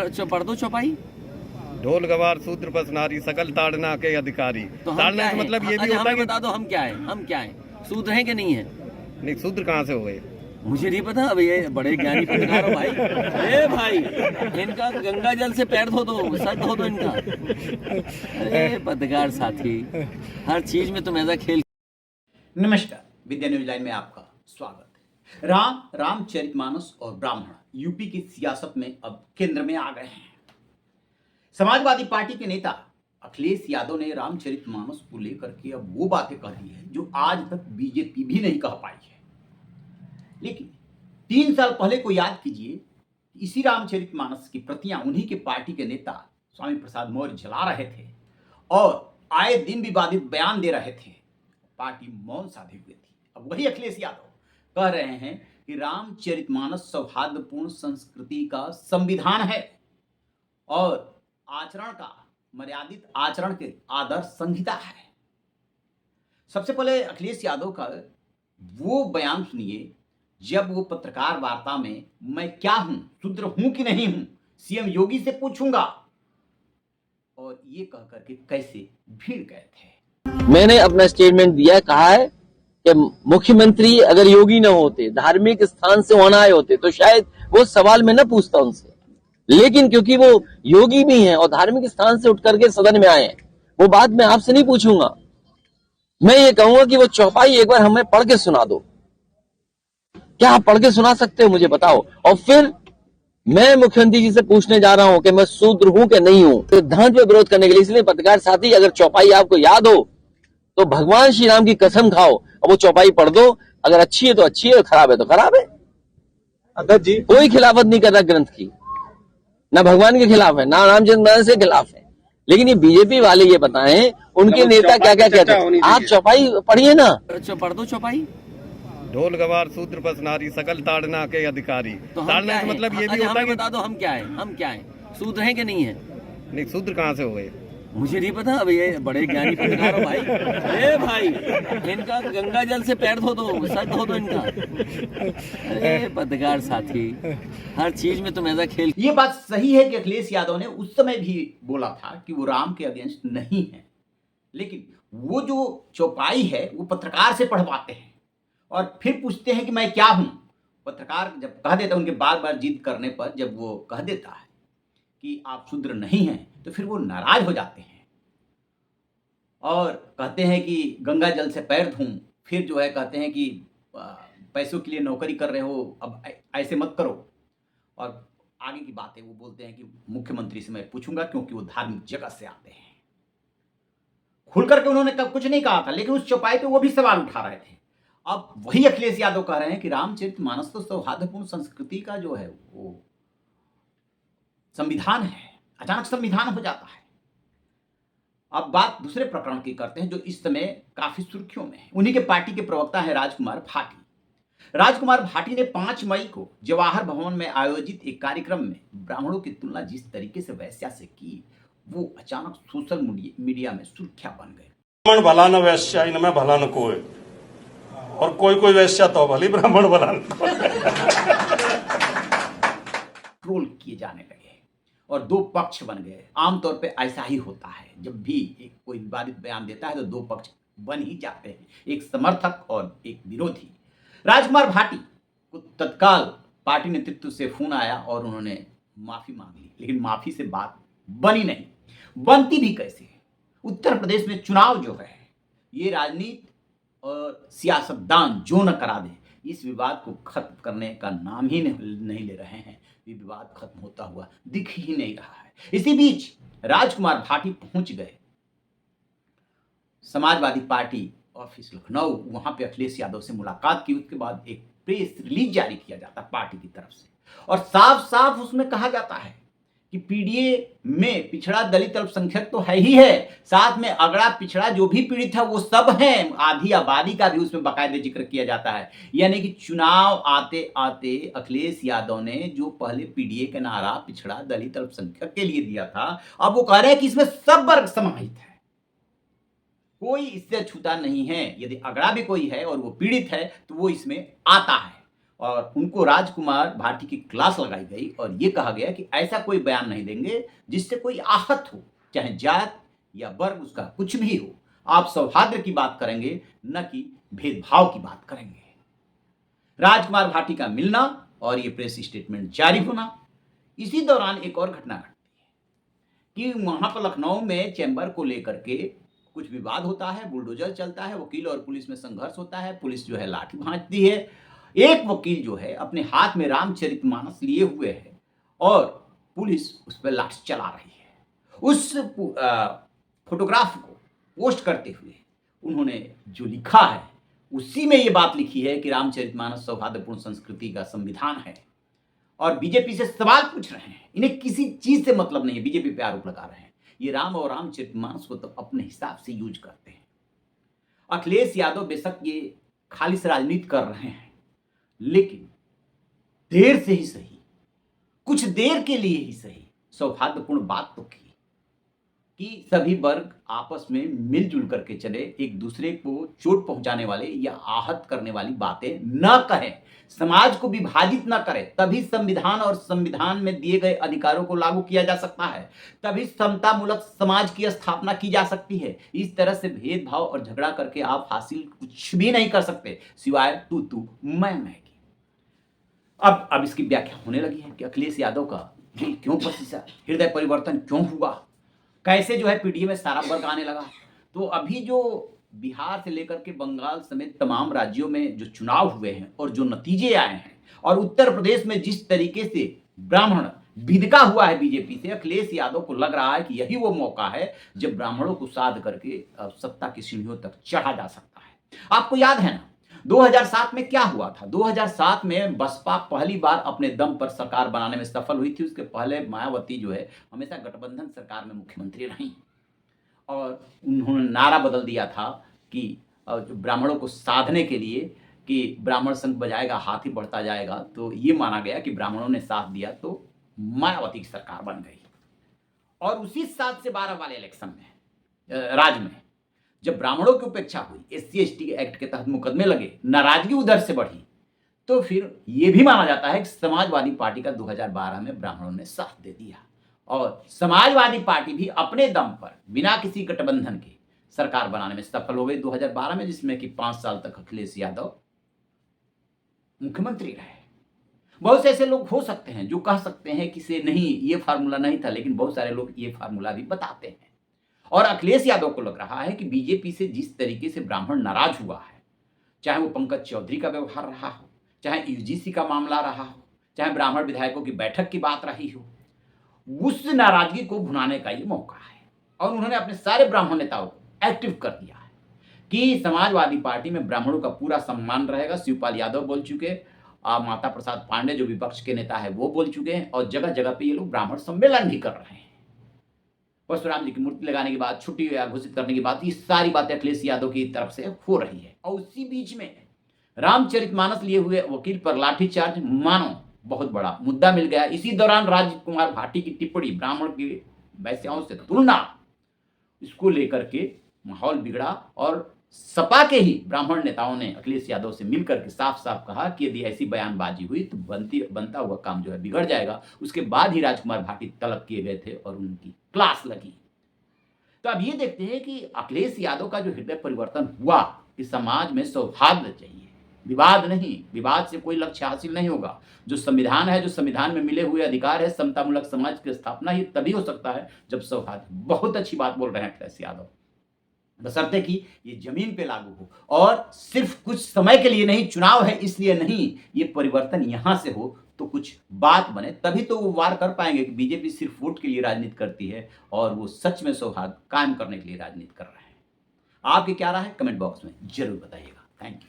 अच्छा, पढ़ दो चौपाई। ढोल गवार शूद्र बस नारी सकल ताड़ना के अधिकारी। तो हम ताड़ना क्या का हैं? मतलब ये भी अच्छा, होता है हमें कि बता दो हम क्या है, हम क्या है, शूद्र हैं कि नहीं है? नहीं, शूद्र कहाँ से हो गए? मुझे नहीं पता। अब ये बड़े ज्ञानी पत्रकार हो भाई। ए भाई, इनका गंगा जल से पैर धो दो, सर धो दो इनका। अरे पत्रकार साथी, हर चीज में तुम ऐसा खेल। नमस्कार, विद्या न्यूज लाइन में आपका स्वागत है। रामचरितमानस और ब्राह्मण यूपी की सियासत में अब केंद्र में आ गए हैं। समाजवादी पार्टी के नेता अखिलेश यादव ने रामचरितमानस को लेकर के अब वो बातें कह दी है जो आज तक बीजेपी भी नहीं कह पाई है। लेकिन 3 साल पहले को याद कीजिए, इसी रामचरितमानस की प्रतियां उन्हीं के पार्टी के नेता स्वामी प्रसाद मौर्य जला रहे थे और आए दिन विवादित बयान दे रहे थे। पार्टी मौन साधे हुए थी। अब वही अखिलेश यादव कह रहे हैं कि रामचरितमानस सौहार्दपूर्ण संस्कृति का संविधान है और आचरण का मर्यादित आचरण के आदर्श संहिता है। सबसे पहले अखिलेश यादव का वो बयान सुनिए जब वो पत्रकार वार्ता में मैं क्या हूं, शूद्र हूं कि नहीं हूं, सीएम योगी से पूछूंगा, और ये कह करके कैसे भीड़ गए थे। मैंने अपना स्टेटमेंट दिया, कहा है कि मुख्यमंत्री अगर योगी न होते, धार्मिक स्थान से वहां आए होते तो शायद वो सवाल में न पूछता उनसे, लेकिन क्योंकि वो योगी भी हैं और धार्मिक स्थान से उठ करके सदन में आए हैं, वो बात मैं आपसे नहीं पूछूंगा। मैं ये कहूंगा कि वो चौपाई एक बार हमें पढ़ के सुना दो। क्या आप पढ़ के सुना सकते हो, मुझे बताओ। और फिर मैं मुख्यमंत्री जी से पूछने जा रहा हूं कि मैं शूद्र हूं कि नहीं हूं, सिद्धांत पे विरोध करने के लिए। इसलिए पत्रकार साथी, अगर चौपाई आपको याद हो तो भगवान श्री राम की कसम खाओ और वो चौपाई पढ़ दो। अगर अच्छी है तो अच्छी है, खराब है तो खराब है। अध्यक्ष जी, कोई खिलाफत नहीं कर रहा ग्रंथ की, ना भगवान के खिलाफ है ना रामचंद्र के खिलाफ है। लेकिन ये बीजेपी वाले ये बताएं उनके नेता क्या क्या कहते हैं। आप चौपाई पढ़िए ना। अच्छा, पढ़ दो चौपाई। ढोल गवार शूद्र बस नारी सकल ताड़ना के अधिकारी। तो हम ताड़ना क्या का हैं? मतलब ये भी अच्छा, होता है हमें कि बता दो हम क्या है, हम क्या है, शूद्र हैं कि नहीं है? नहीं, शूद्र कहाँ से हो गए? मुझे नहीं पता। अब ये बड़े ज्ञानी पत्रकार हो भाई। ए भाई, इनका गंगा जल से पैर धो दो, सर धो दो इनका। अरे पत्रकार साथी, हर चीज में तुम ऐसा खेल। ये बात सही है कि अखिलेश यादव ने उस समय भी बोला था कि वो राम के अगेंस्ट नहीं है, लेकिन वो जो चौपाई है वो पत्रकार से पढ़वाते हैं और फिर पूछते हैं कि मैं क्या हूं। पत्रकार जब कह देता है, उनके बार बार जिद करने पर जब वो कह देता है कि आप शूद्र नहीं हैं, तो फिर वो नाराज हो जाते हैं और कहते हैं कि गंगा जल से पैर धूं। फिर जो है कहते हैं कि पैसों के लिए नौकरी कर रहे हो, अब ऐसे मत करो। और आगे की बातें वो बोलते हैं कि मुख्यमंत्री से मैं पूछूंगा क्योंकि वो धार्मिक जगत से आते हैं। खुल करके उन्होंने कुछ नहीं कहा था, लेकिन उस चौपाई पे वो भी सवाल उठा रहे थे। अब वही अखिलेश यादव कह रहे हैं कि रामचरितमानस तो सौहार्दपूर्ण संस्कृति का जो है वो संविधान है, अचानक संविधान हो जाता है। अब बात दूसरे प्रकरण की करते हैं जो इस समय काफी सुर्खियों में है। उन्हीं के पार्टी के प्रवक्ता है राजकुमार भाटी। राजकुमार भाटी ने 5 मई को जवाहर भवन में आयोजित एक कार्यक्रम में ब्राह्मणों की तुलना जिस तरीके से वैश्या से की, वो अचानक सोशल मीडिया में सुर्खियां बन गए। ब्राह्मण भला न वैश्या, इनमें भला न कोई, और कोई वैश्या तो भली, ब्राह्मण भला न कोई। ट्रोल किए जाने लगे और 2 पक्ष बन गए। आमतौर पे ऐसा ही होता है, जब भी कोई विवादित बयान देता है तो 2 पक्ष बन ही जाते हैं, एक समर्थक और एक विरोधी। राजकुमार भाटी को तत्काल पार्टी नेतृत्व से फोन आया और उन्होंने माफी मांग ली, लेकिन माफी से बात बनी नहीं। बनती भी कैसे? उत्तर प्रदेश में चुनाव जो है, ये राजनीति और सियासतदान जो न करा दे, इस विवाद को खत्म करने का नाम ही नहीं ले रहे हैं। ये विवाद खत्म होता हुआ दिख ही नहीं रहा है। इसी बीच राजकुमार भाटी पहुंच गए समाजवादी पार्टी ऑफिस लखनऊ। वहां पे अखिलेश यादव से मुलाकात की। उसके बाद एक प्रेस रिलीज जारी किया जाता पार्टी की तरफ से और साफ साफ उसमें कहा जाता है कि पीडीए में पिछड़ा दलित अल्पसंख्यक तो है ही है, साथ में अगड़ा पिछड़ा जो भी पीड़ित है वो सब है, आधी आबादी का भी उसमें बाकायदे जिक्र किया जाता है। यानी कि चुनाव आते आते अखिलेश यादव ने जो पहले पीडीए का नारा पिछड़ा दलित अल्पसंख्यक के लिए दिया था, अब वो कह रहे हैं कि इसमें सब वर्ग समाहित है, कोई इससे छूता नहीं है। यदि अगड़ा भी कोई है और वो पीड़ित है तो वो इसमें आता है। और उनको राजकुमार भारती की क्लास लगाई गई और ये कहा गया कि ऐसा कोई बयान नहीं देंगे जिससे कोई आहत हो, चाहे जात या वर्ग उसका कुछ भी हो। आप सौहार्द की बात करेंगे, न कि भेदभाव की बात करेंगे। राजकुमार भाटी का मिलना और ये प्रेस स्टेटमेंट जारी होना, इसी दौरान एक और घटना घटती है कि वहां पर लखनऊ में चैम्बर को लेकर के कुछ विवाद होता है, बुलडोजर चलता है, वकील और पुलिस में संघर्ष होता है, पुलिस जो है लाठी भांजती है। एक वकील जो है अपने हाथ में रामचरितमानस लिए हुए है और पुलिस उस पर लाठी चला रही है। उस फोटोग्राफ को पोस्ट करते हुए उन्होंने जो लिखा है उसी में ये बात लिखी है कि रामचरितमानस सौहार्दपूर्ण संस्कृति का संविधान है। और बीजेपी से सवाल पूछ रहे हैं, इन्हें किसी चीज से मतलब नहीं है, बीजेपी पे आरोप लगा रहे हैं। ये राम और रामचरितमानस को तो अपने हिसाब से यूज करते हैं। अखिलेश यादव बेशक ये खालिश राजनीति कर रहे हैं, लेकिन देर से ही सही, कुछ देर के लिए ही सही, सौहार्दपूर्ण बात तो की कि सभी वर्ग आपस में मिलजुल करके चले, एक दूसरे को चोट पहुंचाने वाले या आहत करने वाली बातें न कहें, समाज को विभाजित न करें, तभी संविधान और संविधान में दिए गए अधिकारों को लागू किया जा सकता है, तभी समतामूलक समाज की स्थापना की जा सकती है। इस तरह से भेदभाव और झगड़ा करके आप हासिल कुछ भी नहीं कर सकते सिवाय तू मैं की। अब इसकी व्याख्या होने लगी है कि अखिलेश यादव का दिल क्यों पसीजा, हृदय परिवर्तन क्यों हुआ, कैसे जो है पीडीए में सारा वर्ग आने लगा। तो अभी जो बिहार से लेकर के बंगाल समेत तमाम राज्यों में जो चुनाव हुए हैं और जो नतीजे आए हैं, और उत्तर प्रदेश में जिस तरीके से ब्राह्मण विदका हुआ है बीजेपी से, अखिलेश यादव को लग रहा है कि यही वो मौका है जब ब्राह्मणों को साध करके सत्ता की सीढ़ियों तक चढ़ा जा सकता है। आपको याद है ना 2007 में क्या हुआ था? 2007 में बसपा पहली बार अपने दम पर सरकार बनाने में सफल हुई थी। उसके पहले मायावती जो है हमेशा गठबंधन सरकार में मुख्यमंत्री रही और उन्होंने नारा बदल दिया था कि ब्राह्मणों को साधने के लिए कि ब्राह्मण संघ बजाएगा हाथी बढ़ता जाएगा। तो ये माना गया कि ब्राह्मणों ने साथ दिया तो मायावती की सरकार बन गई। और उसी 7 से 12 वाले इलेक्शन में राज्य में जब ब्राह्मणों की उपेक्षा हुई, SC/ST एक्ट के तहत मुकदमे लगे, नाराजगी उधर से बढ़ी, तो फिर यह भी माना जाता है कि समाजवादी पार्टी का 2012 में ब्राह्मणों ने साथ दे दिया और समाजवादी पार्टी भी अपने दम पर बिना किसी गठबंधन के सरकार बनाने में सफल हो गई 2012 में, जिसमें कि 5 साल तक अखिलेश यादव मुख्यमंत्री रहे। बहुत से ऐसे लोग हो सकते हैं जो कह सकते हैं कि से नहीं, ये फार्मूला नहीं था, लेकिन बहुत सारे लोग ये फार्मूला भी बताते हैं। और अखिलेश यादव को लग रहा है कि बीजेपी से जिस तरीके से ब्राह्मण नाराज हुआ है, चाहे वो पंकज चौधरी का व्यवहार रहा हो, चाहे यूजीसी का मामला रहा हो, चाहे ब्राह्मण विधायकों की बैठक की बात रही हो, उस नाराजगी को भुनाने का ये मौका है। और उन्होंने अपने सारे ब्राह्मण नेताओं को एक्टिव कर दिया है कि समाजवादी पार्टी में ब्राह्मणों का पूरा सम्मान रहेगा। शिवपाल यादव बोल चुके, माता प्रसाद पांडे जो विपक्ष के नेता है वो बोल चुके हैं, और जगह जगह पे ये लोग ब्राह्मण सम्मेलन भी कर रहे हैं। परशुराम जी की मूर्ति लगाने की बात, छुट्टी घोषित करने की बात, ये सारी बातें अखिलेश यादव की तरफ से हो रही है। और उसी बीच में रामचरितमानस लिए हुए वकील पर लाठीचार्ज मानो बहुत बड़ा मुद्दा मिल गया। इसी दौरान राजकुमार भाटी की टिप्पणी, ब्राह्मण की वैश्याओं से तुलना, इसको लेकर के माहौल बिगड़ा और सपा के ही ब्राह्मण नेताओं ने अखिलेश यादव से मिलकर के साफ साफ कहा कि यदि ऐसी बयानबाजी हुई तो बनता हुआ काम जो है बिगड़ जाएगा। उसके बाद ही राजकुमार भाटी तलब किए गए थे और उनकी क्लास लगी। तो अब ये देखते हैं कि अखिलेश यादव का जो हृदय परिवर्तन हुआ कि समाज में सौहार्द चाहिए, विवाद नहीं, विवाद से कोई लक्ष्य हासिल नहीं होगा। जो संविधान है, जो संविधान में मिले हुए अधिकार है, समतामूलक समाज की स्थापना ही तभी हो सकता है जब सौहार्द। बहुत अच्छी बात बोल रहे हैं अखिलेश यादव, बशर्ते कि ये जमीन पे लागू हो और सिर्फ कुछ समय के लिए नहीं, चुनाव है इसलिए नहीं, ये परिवर्तन यहां से हो तो कुछ बात बने, तभी तो वो वार कर पाएंगे कि बीजेपी सिर्फ वोट के लिए राजनीति करती है और वो सच में सौहार्द कायम करने के लिए राजनीति कर रहे हैं। आपकी क्या राय है कमेंट बॉक्स में जरूर बताइएगा। Thank you.